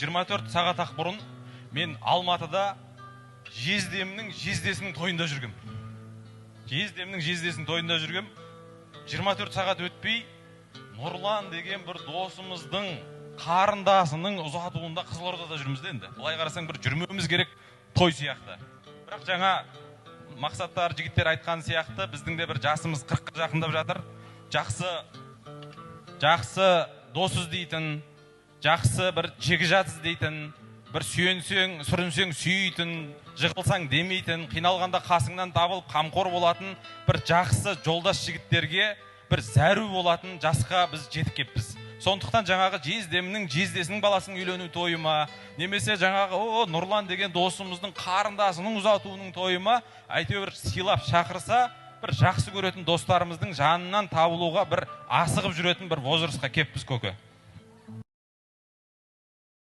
24 сағат бұрын мен Алматыда жездемнің жездесінің тойында жүргем. 24 сағат өтпей, Нұрлан деген бір досымыздың қарындасының ұзатуында Қызылордада жүрміз де енді. Бұлай қарасаң бір жүрмеуіміз керек той сияқты. Бірақ жаңа мақсаттар жігіттер айтқан сияқты, біздің де бір жасымыз 40-қа жақындап жатыр. Жақсы дос іздейтін, жақсы бір жекжат іздейтін, бір сүйенсең, сүрінсең сүйейтін, жығылсаң демейтін, қиналғанда қасыңнан табылып қамқор болатын бір жақсы жолдас жігіттерге бір зәру болатын жасқа біз жетіп кеппіз. Сондықтан жаңағы жездемнің жездесінің баласының үйлену тойыма, немесе жаңағы Нұрлан деген досымыздың қарындасының ұзатуының тойыма әйтеуір сыйлап шақырса, бір жақсы көретін достарымыздың жанынан табылуға бір асығып жүретін бір возрастқа кеппіз көке.